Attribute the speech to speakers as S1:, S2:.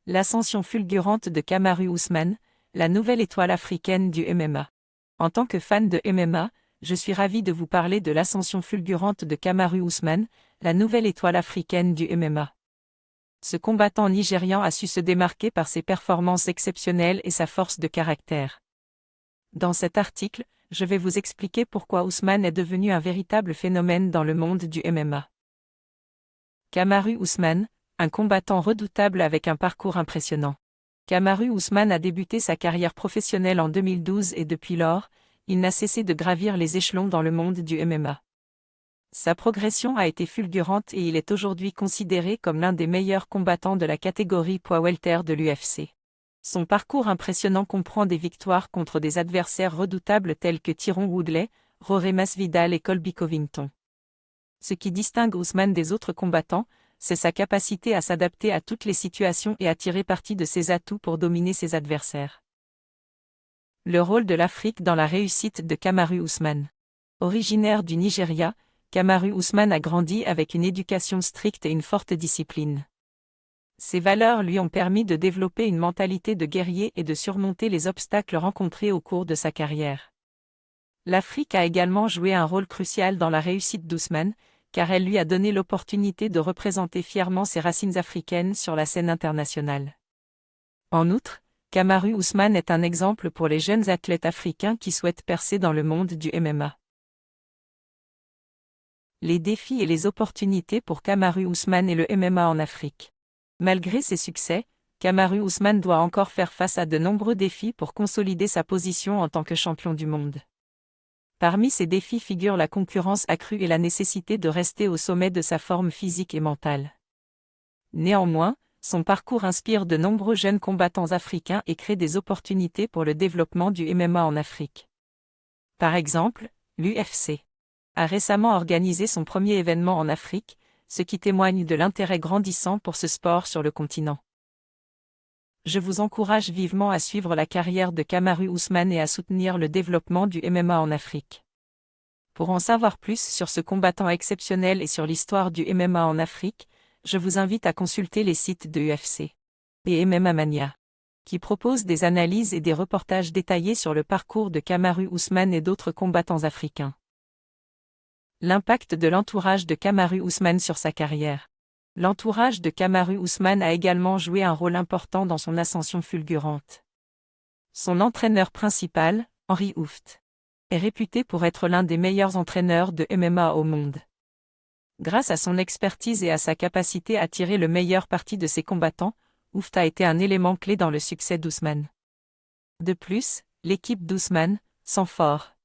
S1: L'ascension fulgurante de Kamaru Usman, la nouvelle étoile africaine du MMA. En tant que fan de MMA, je suis ravi de vous parler de l'ascension fulgurante de Kamaru Usman, la nouvelle étoile africaine du MMA. Ce combattant nigérian a su se démarquer par ses performances exceptionnelles et sa force de caractère. Dans cet article, je vais vous expliquer pourquoi Usman est devenu un véritable phénomène dans le monde du MMA. Kamaru Usman, un combattant redoutable avec un parcours impressionnant. Kamaru Usman a débuté sa carrière professionnelle en 2012 et depuis lors, il n'a cessé de gravir les échelons dans le monde du MMA. Sa progression a été fulgurante et il est aujourd'hui considéré comme l'un des meilleurs combattants de la catégorie poids welter de l'UFC. Son parcours impressionnant comprend des victoires contre des adversaires redoutables tels que Tyron Woodley, Jorge Masvidal et Colby Covington. Ce qui distingue Usman des autres combattants, c'est sa capacité à s'adapter à toutes les situations et à tirer parti de ses atouts pour dominer ses adversaires. Le rôle de l'Afrique dans la réussite de Kamaru Usman. Originaire du Nigeria, Kamaru Usman a grandi avec une éducation stricte et une forte discipline. Ses valeurs lui ont permis de développer une mentalité de guerrier et de surmonter les obstacles rencontrés au cours de sa carrière. L'Afrique a également joué un rôle crucial dans la réussite d'Usman, car elle lui a donné l'opportunité de représenter fièrement ses racines africaines sur la scène internationale. En outre, Kamaru Usman est un exemple pour les jeunes athlètes africains qui souhaitent percer dans le monde du MMA. Les défis et les opportunités pour Kamaru Usman et le MMA en Afrique. Malgré ses succès, Kamaru Usman doit encore faire face à de nombreux défis pour consolider sa position en tant que champion du monde. Parmi ces défis figurent la concurrence accrue et la nécessité de rester au sommet de sa forme physique et mentale. Néanmoins, son parcours inspire de nombreux jeunes combattants africains et crée des opportunités pour le développement du MMA en Afrique. Par exemple, l'UFC a récemment organisé son premier événement en Afrique, ce qui témoigne de l'intérêt grandissant pour ce sport sur le continent. Je vous encourage vivement à suivre la carrière de Kamaru Usman et à soutenir le développement du MMA en Afrique. Pour en savoir plus sur ce combattant exceptionnel et sur l'histoire du MMA en Afrique, je vous invite à consulter les sites de UFC et MMA Mania, qui proposent des analyses et des reportages détaillés sur le parcours de Kamaru Usman et d'autres combattants africains. L'impact de l'entourage de Kamaru Usman sur sa carrière. L'entourage de Kamaru Usman a également joué un rôle important dans son ascension fulgurante. Son entraîneur principal, Henry Hooft, est réputé pour être l'un des meilleurs entraîneurs de MMA au monde. Grâce à son expertise et à sa capacité à tirer le meilleur parti de ses combattants, Hooft a été un élément clé dans le succès d'Usman. De plus, l'équipe d'Usman, Sanford,